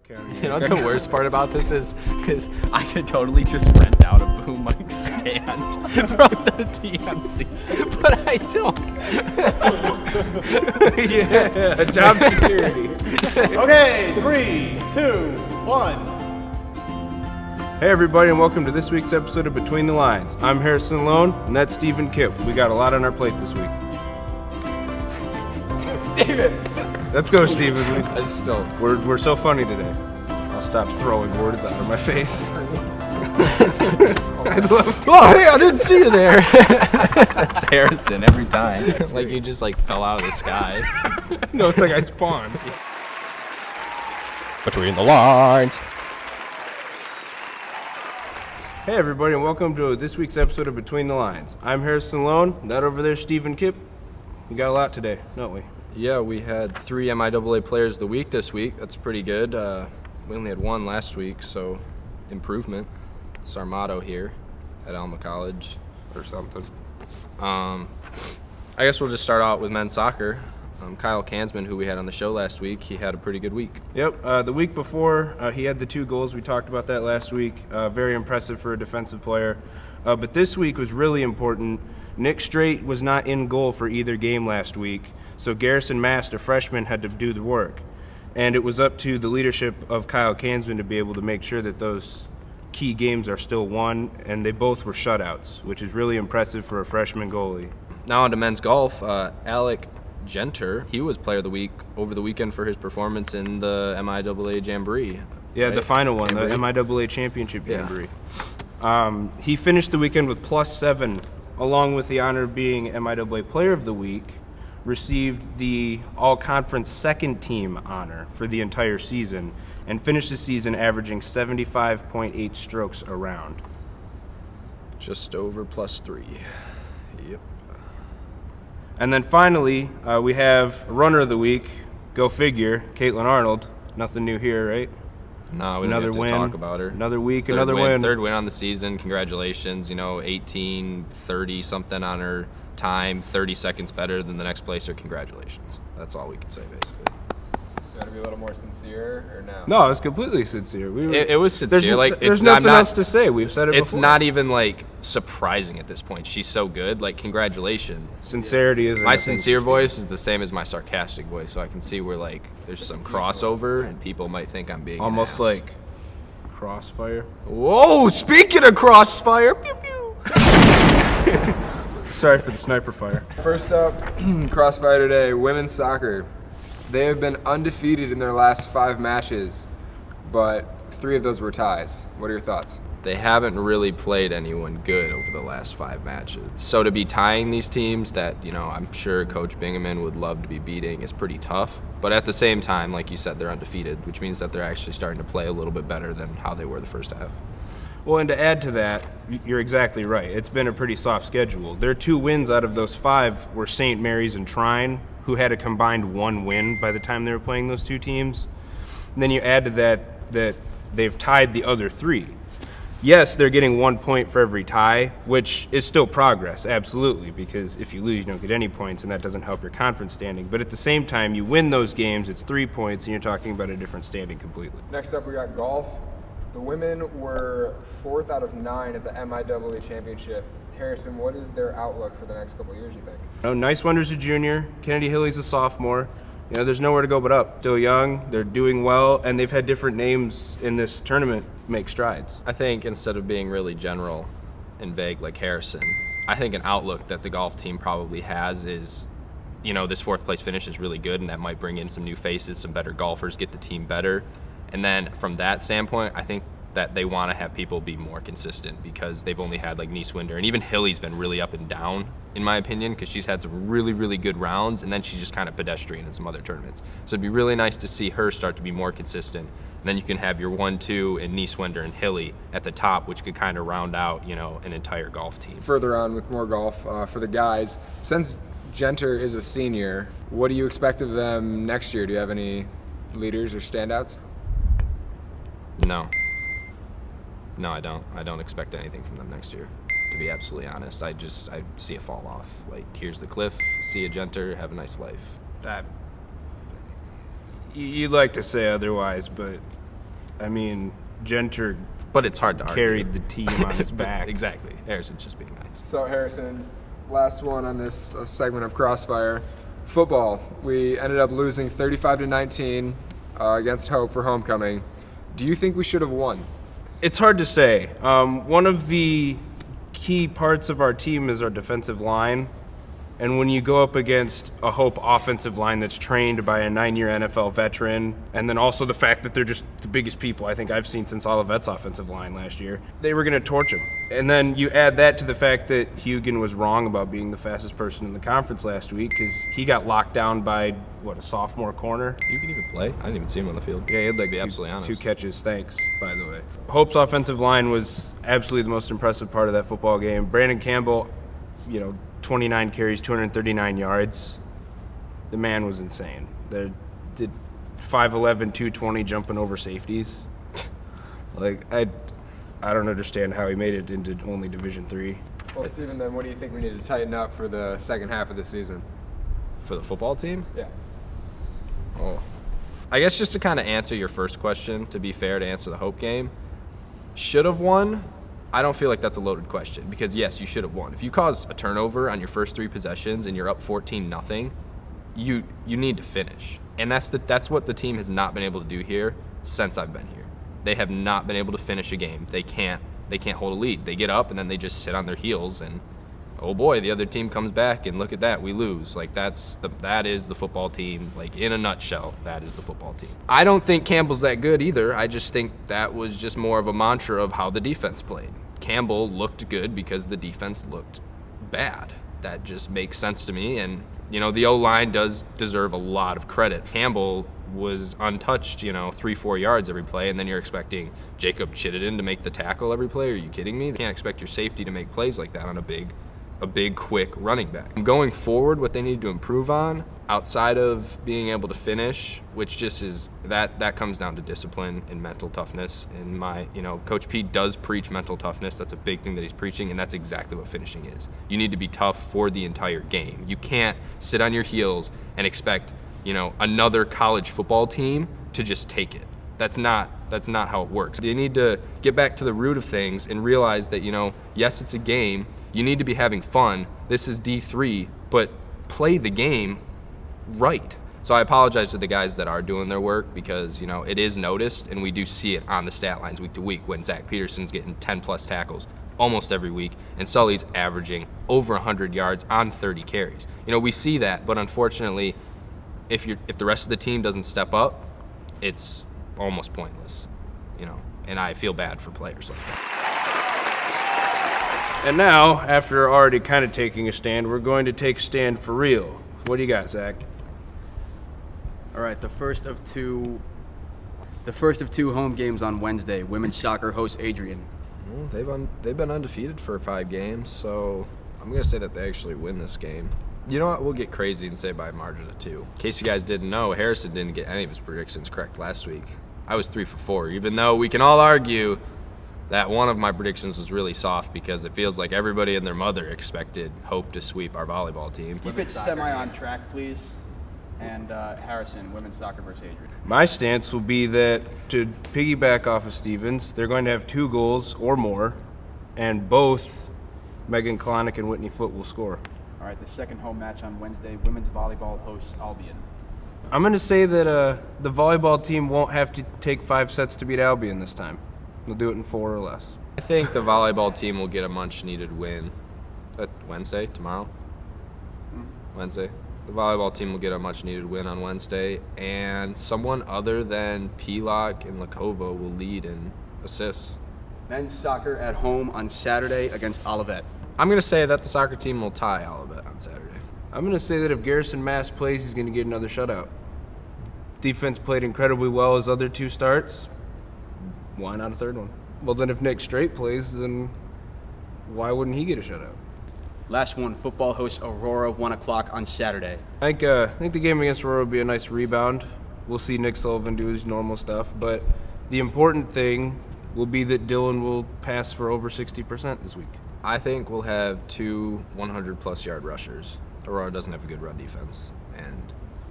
You know what the worst part about this is I could totally just rent out a boom mic stand from the TMC, but I don't. Yeah, job security. Okay, 3, 2, 1. Hey everybody, and welcome to this week's episode of Between the Lines. I'm Harrison Lone, and that's Stephen Kipp. We got a lot on our plate this week. Steven! Let's go, Steven. We're so funny today. I'll stop throwing words out of my face. Oh, hey, I didn't see you there. That's Harrison every time. Like you just fell out of the sky. No, it's like I spawned. Between the Lines. Hey everybody, and welcome to this week's episode of Between the Lines. I'm Harrison Lone, and that over there is Stephen Kipp. We got a lot today, don't we? Yeah, we had 3 MIAA Players of the Week this week. That's pretty good. We only had 1 last week, so improvement. It's our motto here at Alma College. Or something. I guess we'll just start out with men's soccer. Kyle Kansman, who we had on the show last week, he had a pretty good week. Yep, the week before, he had the 2 goals. We talked about that last week. Very impressive for a defensive player. But this week was really important. Nick Strait was not in goal for either game last week, so Garrison Mast, a freshman, had to do the work. And it was up to the leadership of Kyle Kansman to be able to make sure that those key games are still won, and they both were shutouts, which is really impressive for a freshman goalie. Now on to men's golf. Alec Genter, he was Player of the Week over the weekend for his performance in the MIAA Jamboree. Yeah, right? The final one, Jamboree? The MIAA Championship Jamboree. He finished the weekend with +7, along with the honor of being MIAA Player of the Week, received the all-conference second team honor for the entire season, and finished the season averaging 75.8 strokes around. Just over +3. Yep. And then finally, we have Runner of the Week, go figure, Caitlin Arnold. Nothing new here, right? No, we don't have to talk about her. Another week, another win. Third win on the season. Congratulations. 18:30 something on her time, 30 seconds better than the next placer. Congratulations. That's all we can say, basically. You want to be a little more sincere, or no? No, it was completely sincere. It was sincere. There's nothing else to say. We've said it before. It's not even surprising at this point. She's so good. Congratulations. Sincerity is my sincere voice is the same as my sarcastic voice, so I can see where there's some crossover, and people might think I'm being almost an ass. like crossfire. Whoa! Speaking of crossfire, pew pew. Sorry for the sniper fire. First up, crossfire today, women's soccer. They have been undefeated in their last 5 matches, but 3 of those were ties. What are your thoughts? They haven't really played anyone good over the last 5 matches. So to be tying these teams that, I'm sure Coach Bingaman would love to be beating is pretty tough. But at the same time, like you said, they're undefeated, which means that they're actually starting to play a little bit better than how they were the first half. Well, and to add to that, you're exactly right. It's been a pretty soft schedule. Their 2 wins out of those 5 were St. Mary's and Trine, who had a combined 1 win by the time they were playing those 2 teams. And then you add to that they've tied the other 3. Yes, they're getting 1 point for every tie, which is still progress, absolutely, because if you lose, you don't get any points, and that doesn't help your conference standing. But at the same time, you win those games, it's 3 points, and you're talking about a different standing completely. Next up, we got golf. The women were 4th out of 9 at the MIAA Championship. Harrison, what is their outlook for the next couple of years, you think? Nice Wonder's a junior. Kennedy Hilly's a sophomore. There's nowhere to go but up. Still young, they're doing well, and they've had different names in this tournament make strides. I think instead of being really general and vague like Harrison, I think an outlook that the golf team probably has is, this 4th place finish is really good, and that might bring in some new faces, some better golfers, get the team better. And then from that standpoint, I think that they want to have people be more consistent because they've only had Nieswinder, and even Hilly's been really up and down, in my opinion, because she's had some really, really good rounds, and then she's just kind of pedestrian in some other tournaments. So it'd be really nice to see her start to be more consistent. And then you can have your 1-2 and Nieswinder and Hilly at the top, which could kind of round out, an entire golf team. Further on with more golf for the guys, since Genter is a senior, what do you expect of them next year? Do you have any leaders or standouts? No, I don't. I don't expect anything from them next year, to be absolutely honest. I see a fall off. Here's the cliff, see a Genter, have a nice life. You'd like to say otherwise, but I mean, Genter But it's hard to argue. carried the team on his back. Exactly. Harrison's just being nice. So Harrison, last one on this segment of Crossfire. Football. We ended up losing 35-19 against Hope for homecoming. Do you think we should have won? It's hard to say. One of the key parts of our team is our defensive line. And when you go up against a Hope offensive line that's trained by a 9-year NFL veteran, and then also the fact that they're just the biggest people I think I've seen since Olivet's offensive line last year, they were going to torch him. And then you add that to the fact that Hugan was wrong about being the fastest person in the conference last week because he got locked down by, a sophomore corner? You can even play. I didn't even see him on the field. Yeah, he had like to be absolutely honest. 2 catches, thanks, by the way. Hope's offensive line was absolutely the most impressive part of that football game. Brandon Campbell, 29 carries, 239 yards. The man was insane. They did 5'11", 220 jumping over safeties. I don't understand how he made it into only Division III. Well, Steven, then what do you think we need to tighten up for the second half of the season? For the football team? Yeah. Oh. I guess just to kind of answer your first question, to be fair, to answer the Hope game, should have won. I don't feel like that's a loaded question because, yes, you should have won. If you cause a turnover on your first 3 possessions and you're up 14-0, you need to finish. And that's what the team has not been able to do here since I've been here. They have not been able to finish a game. They can't hold a lead. They get up and then they just sit on their heels and, oh boy, the other team comes back and look at that, we lose. That is the football team. In a nutshell, that is the football team. I don't think Campbell's that good either. I just think that was just more of a mantra of how the defense played. Campbell looked good because the defense looked bad. That just makes sense to me. And, the O-line does deserve a lot of credit. Campbell was untouched, 3-4 yards every play, and then you're expecting Jacob Chittenden to make the tackle every play. Are you kidding me? You can't expect your safety to make plays like that on a big, quick running back. Going forward, what they need to improve on, outside of being able to finish, which just is that comes down to discipline and mental toughness. And Coach Pete does preach mental toughness. That's a big thing that he's preaching, and that's exactly what finishing is. You need to be tough for the entire game. You can't sit on your heels and expect, another college football team to just take it. That's not how it works. You need to get back to the root of things and realize that, yes, it's a game. You need to be having fun. This is D3, but play the game right. So I apologize to the guys that are doing their work because, it is noticed, and we do see it on the stat lines week to week when Zach Peterson's getting 10-plus tackles almost every week, and Sully's averaging over 100 yards on 30 carries. We see that, but unfortunately, if the rest of the team doesn't step up, it's almost pointless, and I feel bad for players like that. And now, after already kind of taking a stand, we're going to take a stand for real. What do you got, Zach? All right, the first of two home games on Wednesday. Women's soccer hosts Adrian. They've been undefeated for 5 games, so I'm going to say that they actually win this game. You know what? We'll get crazy and say by a margin of 2. In case you guys didn't know, Harrison didn't get any of his predictions correct last week. I was 3 for 4, even though we can all argue that one of my predictions was really soft because it feels like everybody and their mother expected Hope to sweep our volleyball team. Keep it semi on track, please. And Harrison, women's soccer versus Adrian. My stance will be that, to piggyback off of Stevens, they're going to have 2 goals or more, and both Megan Klonick and Whitney Foote will score. All right, the second home match on Wednesday, women's volleyball hosts Albion. I'm going to say that the volleyball team won't have to take 5 sets to beat Albion this time. They'll do it in 4 or less. I think the volleyball team will get a much-needed win. Wednesday? Tomorrow? Wednesday. The volleyball team will get a much-needed win on Wednesday, and someone other than Pilak and Lakova will lead in assists. Men's soccer at home on Saturday against Olivet. I'm going to say that the soccer team will tie Olivet on Saturday. I'm going to say that if Garrison Mass plays, he's going to get another shutout. Defense played incredibly well his other 2 starts. Why not a third one? Well, then if Nick Straight plays, then why wouldn't he get a shutout? Last one, football hosts Aurora, 1 o'clock on Saturday. I think the game against Aurora will be a nice rebound. We'll see Nick Sullivan do his normal stuff, but the important thing will be that Dylan will pass for over 60% this week. I think we'll have 2 100-plus yard rushers. Aurora doesn't have a good run defense, and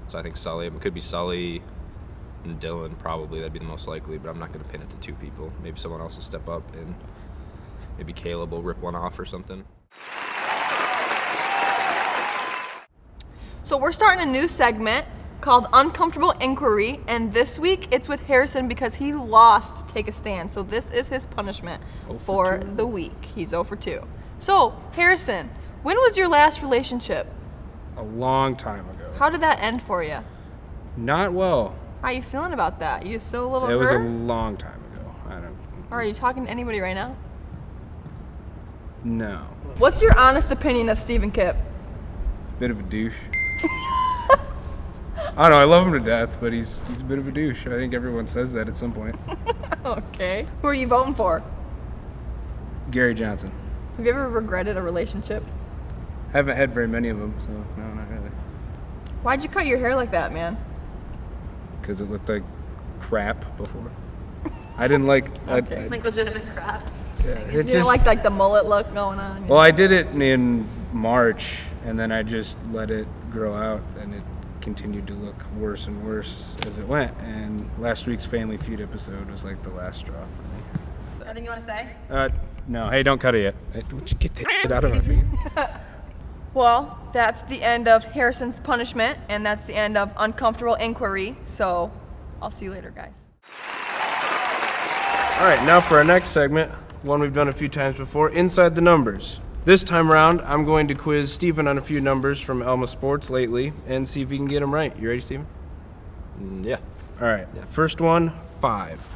so I think it could be Sully, and Dylan probably. That'd be the most likely, but I'm not going to pin it to 2 people. Maybe someone else will step up, and maybe Caleb will rip one off or something. So we're starting a new segment called Uncomfortable Inquiry, and this week it's with Harrison because he lost Take a Stand. So this is his punishment for the week. He's 0 for 2. So, Harrison, when was your last relationship? A long time ago. How did that end for you? Not well. How you feeling about that? You still a little It was a hurt? long time ago. I don't. Or are you talking to anybody right now? No. What's your honest opinion of Stephen Kipp? Bit of a douche. I don't know, I love him to death, but he's a bit of a douche. I think everyone says that at some point. Okay. Who are you voting for? Gary Johnson. Have you ever regretted a relationship? Haven't had very many of them, so no, not really. Why'd you cut your hair like that, man? Because it looked like crap before. I didn't like. Okay. Like legitimate crap. It You just, don't like the mullet look going on? well, I did it in March, and then I just let it grow out, and it continued to look worse and worse as it went. And last week's Family Feud episode was like the last straw for me. Anything you want to say? No. Hey, don't cut it yet. Hey, don't you get that shit out of my face. Well, that's the end of Harrison's punishment, and that's the end of Uncomfortable Inquiry. So, I'll see you later, guys. All right, now for our next segment, one we've done a few times before, Inside the Numbers. This time around, I'm going to quiz Steven on a few numbers from Elma Sports lately and see if he can get them right. You ready, Steven? Yeah. All right, first one, 5.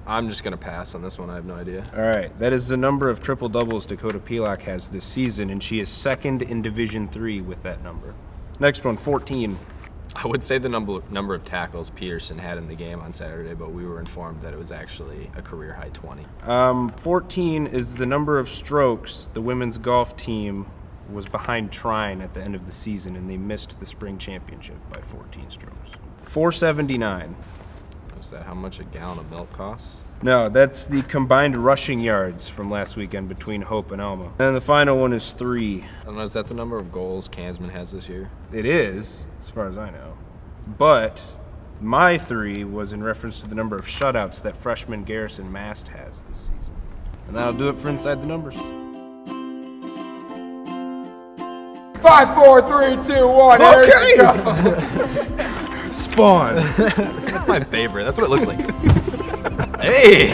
I'm just going to pass on this one. I have no idea. All right, that is the number of triple-doubles Dakota Pelak has this season, and she is second in Division III with that number. Next one, 14. I would say the number of tackles Peterson had in the game on Saturday, but we were informed that it was actually a career-high 20. 14 is the number of strokes the women's golf team was behind Trine at the end of the season, and they missed the spring championship by 14 strokes. 479. Is that how much a gallon of milk costs? No, that's the combined rushing yards from last weekend between Hope and Alma. And the final one is 3. I don't know, is that the number of goals Kansman has this year? It is, as far as I know. But my 3 was in reference to the number of shutouts that freshman Garrison Mast has this season. And that'll do it for Inside the Numbers. 5, 4, 3, 2, 1. Okay. Spawn. That's my favorite. That's what it looks like. Hey!